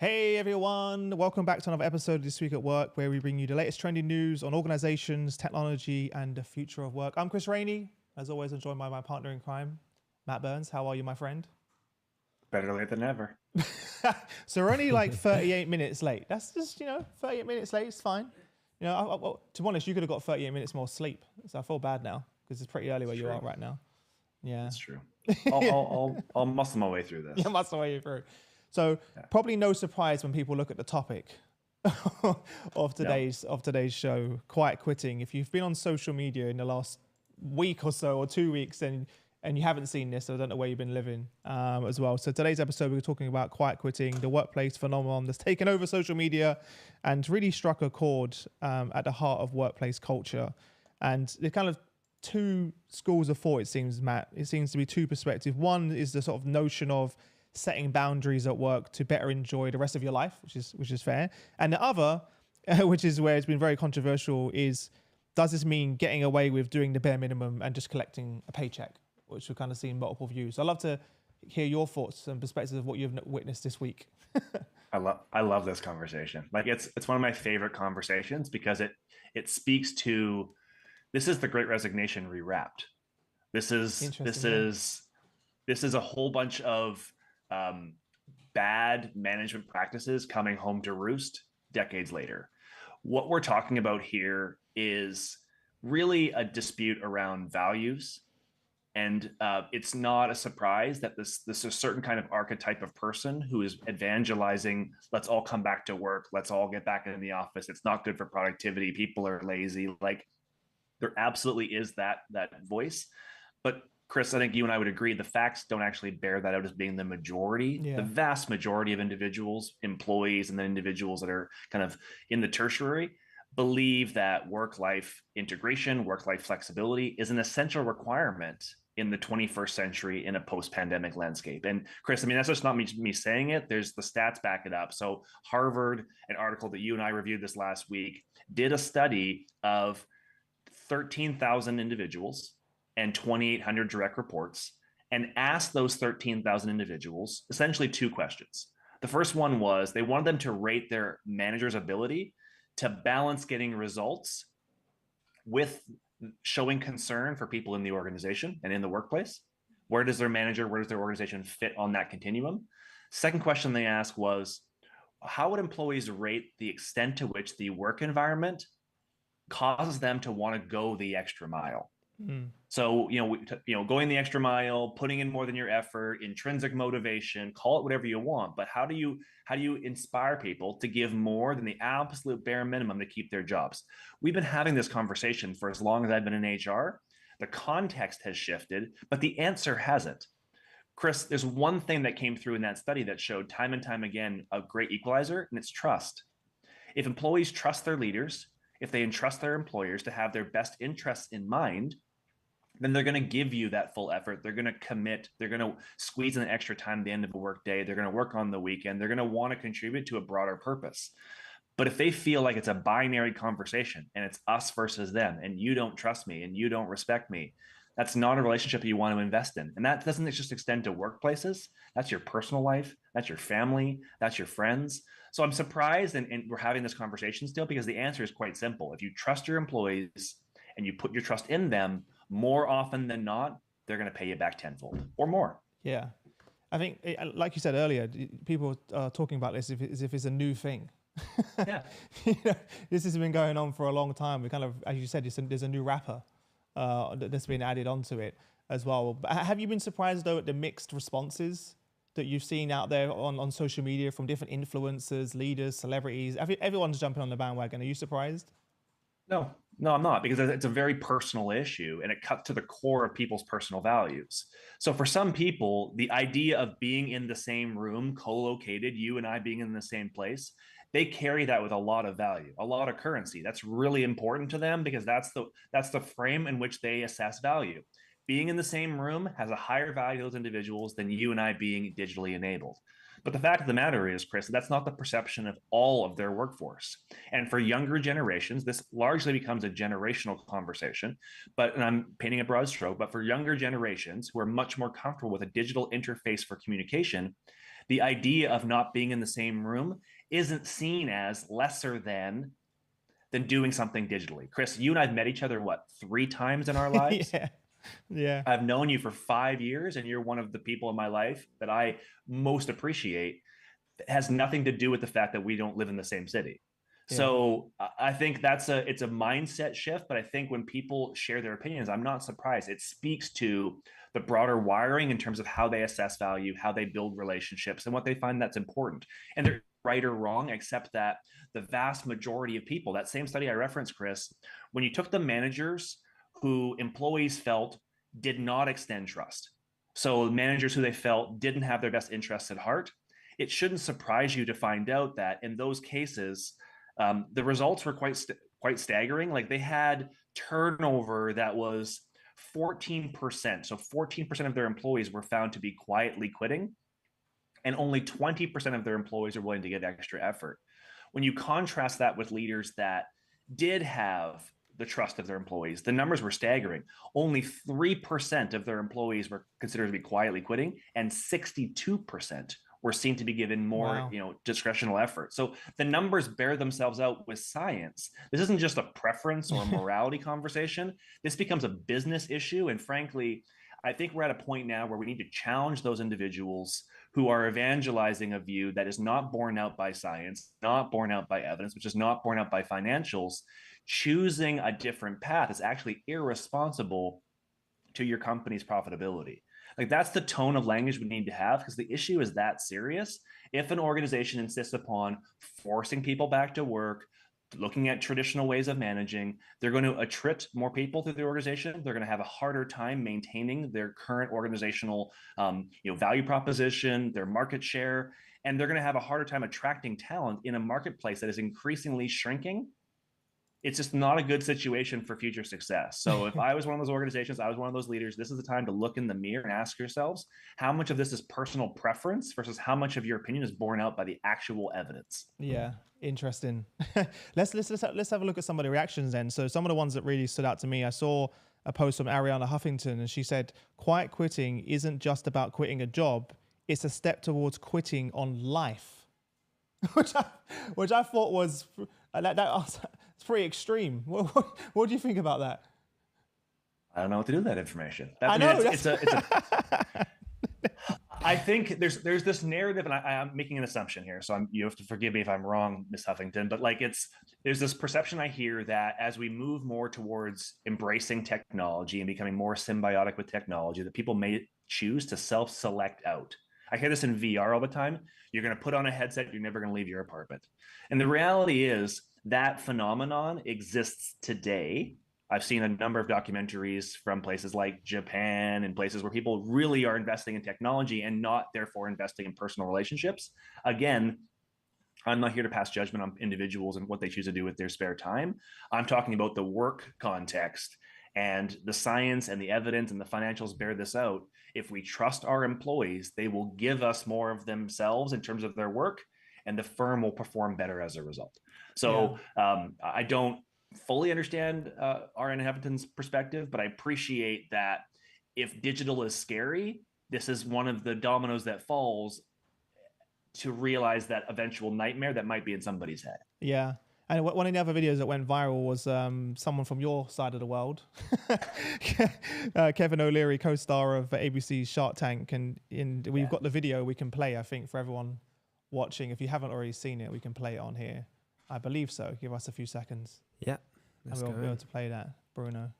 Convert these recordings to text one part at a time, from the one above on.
Hey everyone, welcome back to another episode of This Week at Work, where we bring you the latest trending news on organizations, technology, and the future of work. I'm Chris Rainey, as always, I'm joined by my partner in crime, Matt Burns. How are you, my friend? Better late than never. So we're only like 38 minutes late. That's just, 38 minutes late, it's fine. To be honest, you could have got 38 minutes more sleep. So I feel bad now because it's pretty early It's where you true. are right now. Yeah. It's true. I'll muscle my way through Yeah, this. that's the way through. So Yeah. probably no surprise when people look at the topic of No. today's show, quiet quitting. If you've been on social media in the last week or so or 2 weeks and you haven't seen this, I don't know where you've been living as well. So today's episode, we're talking about quiet quitting, the workplace phenomenon that's taken over social media and really struck a chord at the heart of workplace culture. And the kind of two schools of thought, it seems, Matt. It seems to be two perspectives. One is the sort of notion of setting boundaries at work to better enjoy the rest of your life, which is fair. And the other, which is where it's been very controversial, is does this mean getting away with doing the bare minimum and just collecting a paycheck, which we've kind of seen multiple views. So I'd love to hear your thoughts and perspectives of what you've witnessed this week. I love this conversation. Like it's one of my favorite conversations because it speaks to this is the Great Resignation rewrapped. This is this Interesting, yeah. is this is a whole bunch of um, bad management practices coming home to roost decades later. What we're talking about here is really a dispute around values. And it's not a surprise that this is a certain kind of archetype of person who is evangelizing, let's all come back to work, let's all get back in the office. It's not good for productivity. People are lazy. Like there absolutely is that voice. But Chris, I think you and I would agree the facts don't actually bear that out as being the majority. The Yeah. vast majority of individuals, employees, and then individuals that are kind of in the tertiary believe that work-life integration, work-life flexibility is an essential requirement in the 21st century in a post-pandemic landscape. And Chris, I mean, that's just not me saying it. There's the stats back it up. So Harvard, an article that you and I reviewed this last week, did a study of 13,000 individuals and 2,800 direct reports and asked those 13,000 individuals essentially two questions. The first one was they wanted them to rate their manager's ability to balance getting results with showing concern for people in the organization and in the workplace. Where does their manager, where does their organization fit on that continuum? Second question they asked was, how would employees rate the extent to which the work environment causes them to want to go the extra mile? Mm. So, going the extra mile, putting in more than your effort, intrinsic motivation, call it whatever you want. But how do you inspire people to give more than the absolute bare minimum to keep their jobs? We've been having this conversation for as long as I've been in HR. The context has shifted, but the answer hasn't. Chris, there's one thing that came through in that study that showed time and time again a great equalizer, and it's trust. If employees trust their leaders, if they entrust their employers to have their best interests in mind, then they're going to give you that full effort. They're going to commit. They're going to squeeze in extra time at the end of a work day. They're going to work on the weekend. They're going to want to contribute to a broader purpose. But if they feel like it's a binary conversation and it's us versus them, and you don't trust me and you don't respect me, that's not a relationship you want to invest in. And that doesn't just extend to workplaces. That's your personal life. That's your family. That's your friends. So I'm surprised, and we're having this conversation still because the answer is quite simple. If you trust your employees and you put your trust in them, more often than not, they're going to pay you back tenfold or more. Yeah. I think, like you said earlier, people are talking about this as if it's a new thing. Yeah. This has been going on for a long time. We kind of, as you said, there's a new wrapper that's been added onto it as well. But have you been surprised though at the mixed responses that you've seen out there on social media from different influencers, leaders, celebrities? Everyone's jumping on the bandwagon. Are you surprised? No, I'm not, because it's a very personal issue and it cuts to the core of people's personal values. So for some people, the idea of being in the same room, co-located, you and I being in the same place, they carry that with a lot of value, a lot of currency. That's really important to them because that's the frame in which they assess value. Being in the same room has a higher value to those individuals than you and I being digitally enabled. But the fact of the matter is, Chris, that's not the perception of all of their workforce. And for younger generations, this largely becomes a generational conversation. And I'm painting a broad stroke, but for younger generations who are much more comfortable with a digital interface for communication, The idea of not being in the same room isn't seen as lesser than doing something digitally. Chris, you and I've met each other, what, 3 times in our lives? Yeah. Yeah. I've known you for 5 years, and you're one of the people in my life that I most appreciate. It has nothing to do with the fact that we don't live in the same city. Yeah. So I think it's a mindset shift, but I think when people share their opinions, I'm not surprised. It speaks to the broader wiring in terms of how they assess value, how they build relationships, and what they find that's important. And they're right or wrong, except that the vast majority of people, that same study I referenced, Chris, when you took the managers who employees felt did not extend trust, so managers who they felt didn't have their best interests at heart, it shouldn't surprise you to find out that in those cases, the results were quite staggering. Like, they had turnover that was 14%. So 14% of their employees were found to be quietly quitting, and only 20% of their employees are willing to give extra effort. When you contrast that with leaders that did have the trust of their employees, the numbers were staggering. Only 3% of their employees were considered to be quietly quitting, and 62% were seen to be given more, discretional effort. So the numbers bear themselves out with science. This isn't just a preference or a morality conversation. This becomes a business issue. And frankly, I think we're at a point now where we need to challenge those individuals who are evangelizing a view that is not borne out by science, not borne out by evidence, which is not borne out by financials. Choosing a different path is actually irresponsible to your company's profitability. Like, that's the tone of language we need to have, because the issue is that serious. If an organization insists upon forcing people back to work, looking at traditional ways of managing, they're going to attrit more people through the organization. They're going to have a harder time maintaining their current organizational value proposition, their market share, and they're going to have a harder time attracting talent in a marketplace that is increasingly shrinking. It's just not a good situation for future success. So if I was one of those organizations, I was one of those leaders, this is the time to look in the mirror and ask yourselves, how much of this is personal preference versus how much of your opinion is borne out by the actual evidence? Yeah, interesting. Let's have a look at some of the reactions then. So some of the ones that really stood out to me, I saw a post from Ariana Huffington, and she said, quiet quitting isn't just about quitting a job, it's a step towards quitting on life. which I thought was it's pretty extreme. What do you think about that? I don't know what to do with that information. I think there's this narrative, and I'm making an assumption here, so you have to forgive me if I'm wrong, Ms. Huffington, but there's this perception I hear that as we move more towards embracing technology and becoming more symbiotic with technology, that people may choose to self-select out. I hear this in VR all the time. You're going to put on a headset, you're never going to leave your apartment. And the reality is that phenomenon exists today. I've seen a number of documentaries from places like Japan and places where people really are investing in technology and not therefore investing in personal relationships. Again, I'm not here to pass judgment on individuals and what they choose to do with their spare time. I'm talking about the work context, and the science and the evidence and the financials bear this out. If we trust our employees, they will give us more of themselves in terms of their work, and the firm will perform better as a result. So I don't fully understand Ariana Huffington's perspective, but I appreciate that if digital is scary, this is one of the dominoes that falls to realize that eventual nightmare that might be in somebody's head. Yeah. And one of the other videos that went viral was someone from your side of the world, Kevin O'Leary, co-star of ABC's Shark Tank. And we've got the video we can play, I think, for everyone watching. If you haven't already seen it, we can play it on here. I believe so. Give us a few seconds. Yeah. And we'll be able to play that, Bruno.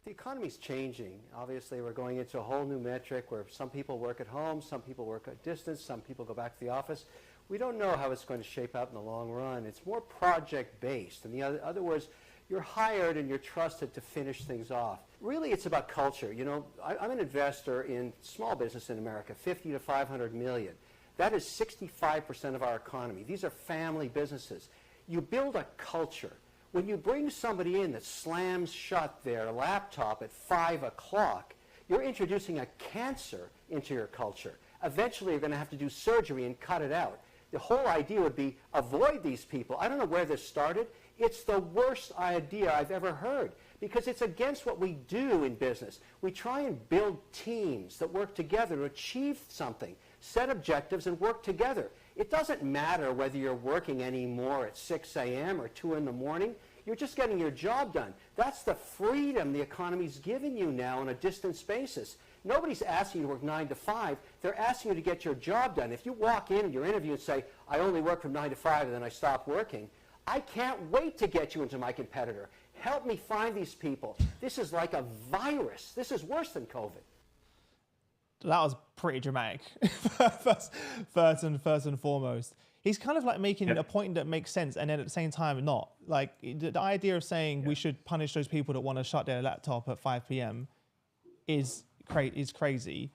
The economy's changing. Obviously, we're going into a whole new metric where some people work at home, some people work at distance, some people go back to the office. We don't know how it's going to shape out in the long run. It's more project-based. In other words, you're hired and you're trusted to finish things off. Really, it's about culture. You know, I'm an investor in small business in America, 50 to 500 million. That is 65% of our economy. These are family businesses. You build a culture. When you bring somebody in that slams shut their laptop at 5 o'clock, you're introducing a cancer into your culture. Eventually, you're going to have to do surgery and cut it out. The whole idea would be avoid these people. I don't know where this started. It's the worst idea I've ever heard, because it's against what we do in business. We try and build teams that work together to achieve something, set objectives and work together. It doesn't matter whether you're working anymore at 6 a.m. or 2 in the morning. You're just getting your job done. That's the freedom the economy's giving you now on a distance basis. Nobody's asking you to work 9 to 5. They're asking you to get your job done. If you walk in your interview and say, I only work from 9 to 5 and then I stop working, I can't wait to get you into my competitor. Help me find these people. This is like a virus. This is worse than COVID. That was pretty dramatic, first and foremost. He's kind of like making a point that makes sense, and then at the same time not. Like the idea of saying we should punish those people that want to shut their laptop at 5 p.m. is crazy.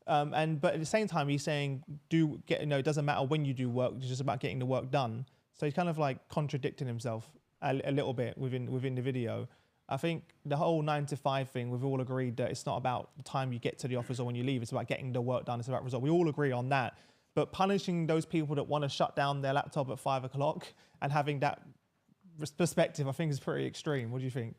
But at the same time, he's saying it doesn't matter when you do work, it's just about getting the work done. So he's kind of like contradicting himself a little bit within the video. I think the whole 9 to 5 thing, we've all agreed that it's not about the time you get to the office or when you leave. It's about getting the work done. It's about result. We all agree on that. But punishing those people that want to shut down their laptop at 5 o'clock and having that perspective, I think is pretty extreme. What do you think?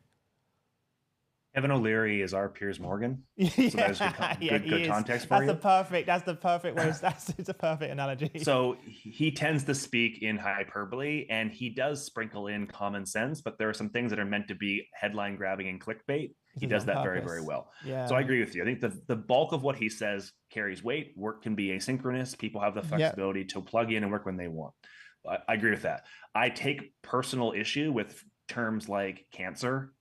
Kevin O'Leary is our Piers Morgan. Yeah, so that is good context for you. That's the perfect way. It's a perfect analogy. So he tends to speak in hyperbole, and he does sprinkle in common sense, but there are some things that are meant to be headline grabbing and clickbait. He does that very, very well. Yeah. So I agree with you. I think the bulk of what he says carries weight. Work can be asynchronous. People have the flexibility to plug in and work when they want. I agree with that. I take personal issue with terms like cancer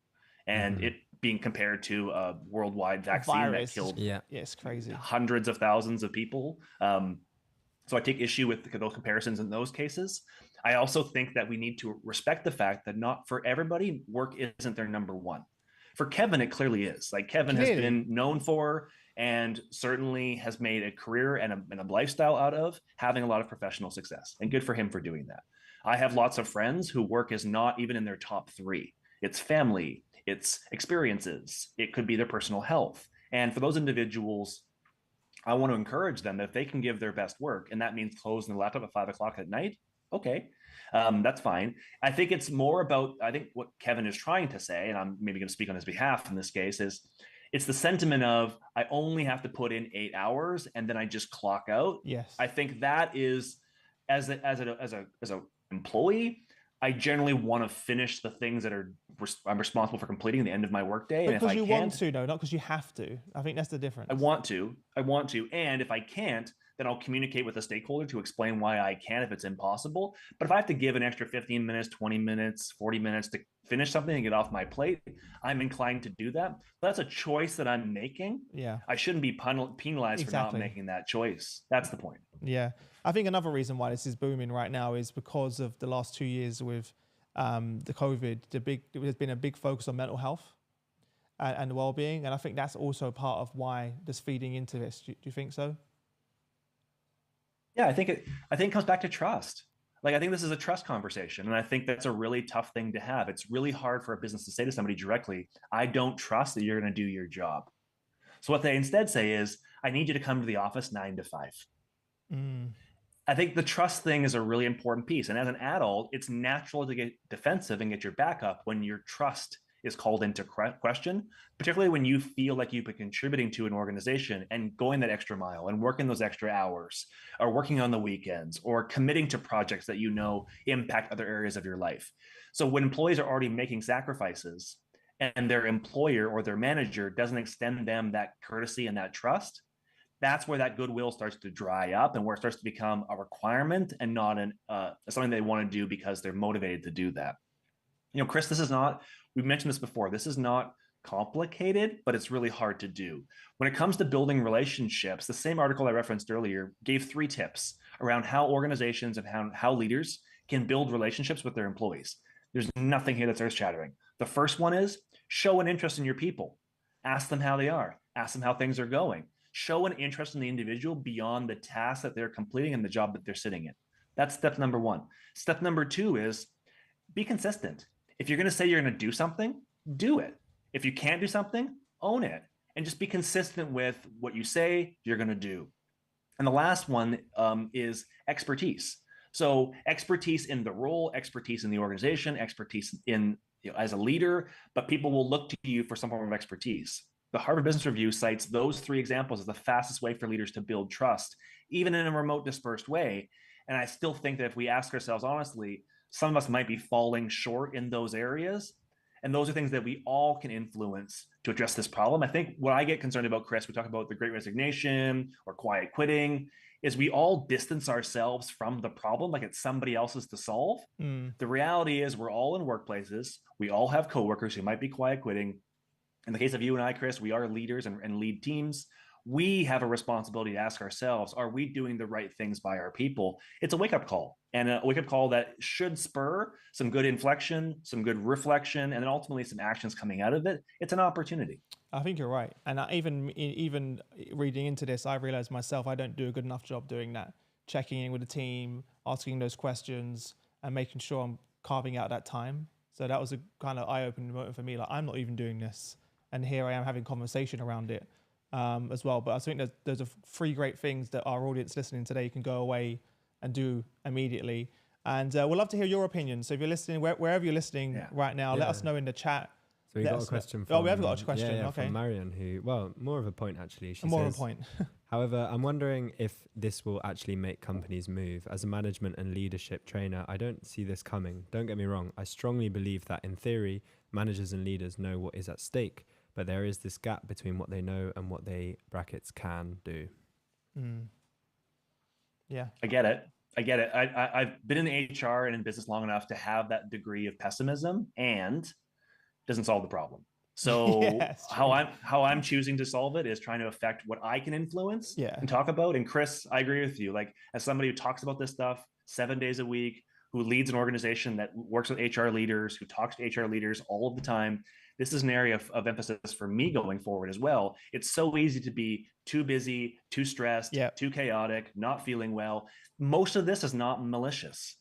and it being compared to a worldwide vaccine that killed it's crazy. Hundreds of thousands of people. So I take issue with those comparisons in those cases. I also think that we need to respect the fact that not for everybody, work isn't their number one. For Kevin, it clearly is. Like Kevin has been known for and certainly has made a career and a lifestyle out of having a lot of professional success. And good for him for doing that. I have lots of friends who work is not even in their top 3. It's family, it's experiences, it could be their personal health. And for those individuals, I want to encourage them that if they can give their best work, and that means closing the laptop at 5 o'clock at night, okay, that's fine. I think it's more about, I think what Kevin is trying to say, and I'm maybe going to speak on his behalf in this case, is it's the sentiment of I only have to put in 8 hours and then I just clock out. Yes. I think that is, as a employee, I generally want to finish the things that I'm responsible for completing at the end of my workday. Because you want to, though, not because you have to. I think that's the difference. I want to. And if I can't, then I'll communicate with a stakeholder to explain why I can if it's impossible. But if I have to give an extra 15 minutes, 20 minutes, 40 minutes to finish something and get off my plate, I'm inclined to do that. But that's a choice that I'm making. Yeah. I shouldn't be penalized for not making that choice. That's the point. Yeah. I think another reason why this is booming right now is because of the last 2 years with the COVID. There's been a big focus on mental health and well-being, and I think that's also part of why this feeding into this. Do you think so? Yeah, I think it comes back to trust. Like I think this is a trust conversation, and I think that's a really tough thing to have. It's really hard for a business to say to somebody directly, "I don't trust that you're going to do your job." So what they instead say is, "I need you to come to the office 9 to 5." I think the trust thing is a really important piece. And as an adult, it's natural to get defensive and get your back up when your trust is called into question, particularly when you feel like you've been contributing to an organization and going that extra mile and working those extra hours or working on the weekends or committing to projects that you know impact other areas of your life. So when employees are already making sacrifices and their employer or their manager doesn't extend them that courtesy and that trust, that's where that goodwill starts to dry up and where it starts to become a requirement and not something they want to do because they're motivated to do that. You know, Chris, we've mentioned this before, this is not complicated, but it's really hard to do. When it comes to building relationships, the same article I referenced earlier gave 3 tips around how organizations and how leaders can build relationships with their employees. There's nothing here that's earth-shattering. The first one is show an interest in your people. Ask them how they are. Ask them how things are going. Show an interest in the individual beyond the task that they're completing and the job that they're sitting in. That's step number 1. Step number 2 is be consistent. If you're going to say you're going to do something, do it. If you can't do something, own it and just be consistent with what you say you're going to do. And the last one is expertise. So expertise in the role, expertise in the organization, expertise in as a leader, but people will look to you for some form of expertise. The Harvard Business Review cites those 3 examples as the fastest way for leaders to build trust, even in a remote, dispersed way. And I still think that if we ask ourselves honestly, some of us might be falling short in those areas. And those are things that we all can influence to address this problem. I think what I get concerned about, Chris, we talk about the great resignation or quiet quitting, is we all distance ourselves from the problem like it's somebody else's to solve. The reality is we're all in workplaces. We all have coworkers who might be quiet quitting. In the case of you and I, Chris, we are leaders and lead teams. We have a responsibility to ask ourselves, are we doing the right things by our people? It's a wake-up call, and a wake-up call that should spur some good inflection, some good reflection, and then ultimately some actions coming out of it. It's an opportunity. I think you're right. And even reading into this, I realized myself, I don't do a good enough job doing that. Checking in with the team, asking those questions, and making sure I'm carving out that time. So that was a kind of eye-opening moment for me. Like, I'm not even doing this. And here I am having conversation around it as well. But I think there's 3 great things that our audience listening today can go away and do immediately. And we'd love to hear your opinion. So if you're listening, wherever you're listening right now, let us know in the chat. So we got a question from... Oh, we have got a question. Yeah, okay. From Marion, who... Well, more of a point, actually. She more says, of a point. However, I'm wondering if this will actually make companies move. As a management and leadership trainer, I don't see this coming. Don't get me wrong. I strongly believe that, in theory, managers and leaders know what is at stake. But there is this gap between what they know and what they brackets can do. Yeah. I get it. I've been in HR and in business long enough to have that degree of pessimism, and doesn't solve the problem. So how I'm choosing to solve it is trying to affect what I can influence and talk about. And Chris, I agree with you. Like, as somebody who talks about this stuff 7 days a week, who leads an organization that works with HR leaders, who talks to HR leaders all of the time, this is an area of emphasis for me going forward as well. It's so easy to be too busy, too stressed, too chaotic, not feeling well. Most of this is not malicious.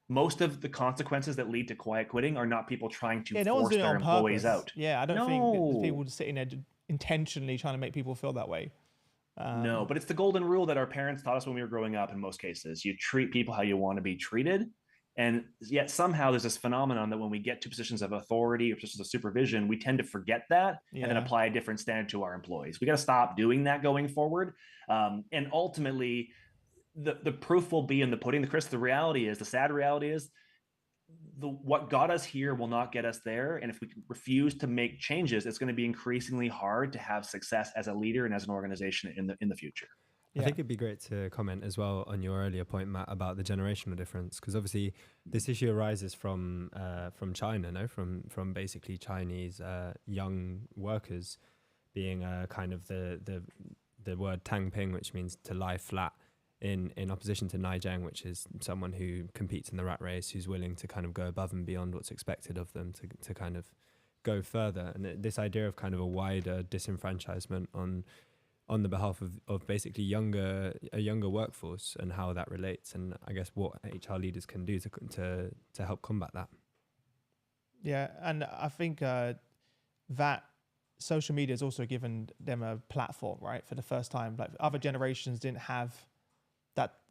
Most of the consequences that lead to quiet quitting are not people trying to force their employees out. Yeah, I don't think there's people sitting there intentionally trying to make people feel that way. No, but it's the golden rule that our parents taught us when we were growing up in most cases. You treat people how you want to be treated. And yet somehow there's this phenomenon that when we get to positions of authority or positions of supervision, we tend to forget that and then apply a different standard to our employees. We got to stop doing that going forward. And ultimately, the proof will be in the pudding. The reality is, the sad reality is, what got us here will not get us there. And if we refuse to make changes, it's going to be increasingly hard to have success as a leader and as an organization in the future. I think it'd be great to comment as well on your earlier point, Matt, about the generational difference, because obviously this issue arises from China, no, from basically Chinese young workers being kind of the word tang ping, which means to lie flat, in opposition to Nai Zheng, which is someone who competes in the rat race, who's willing to kind of go above and beyond what's expected of them to kind of go further. And this idea of kind of a wider disenfranchisement on the behalf of basically a younger workforce and how that relates, and I guess what HR leaders can do to help combat that. Yeah, and I think that social media has also given them a platform, right? For the first time, like other generations didn't have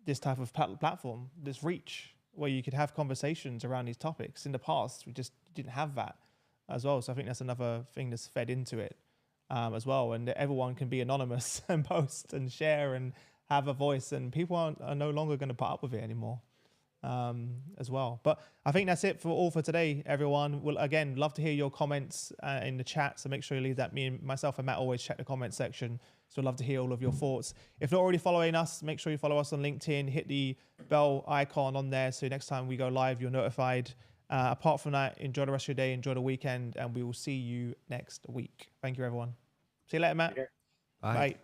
this type of platform, this reach, where you could have conversations around these topics. In the past, we just didn't have that as well. So I think that's another thing that's fed into it. As well, and everyone can be anonymous and post and share and have a voice, and people are no longer going to put up with it anymore as well. But I think that's it for today, everyone. We'll again love to hear your comments in the chat, so make sure you leave that. Myself and Matt always check the comment section, so I'd love to hear all of your thoughts. If not already following us, make sure you follow us on LinkedIn, hit the bell icon on there so next time we go live you're notified. Apart from that, enjoy the rest of your day, enjoy the weekend, and we will see you next week. Thank you, everyone. See you later, Matt. Bye.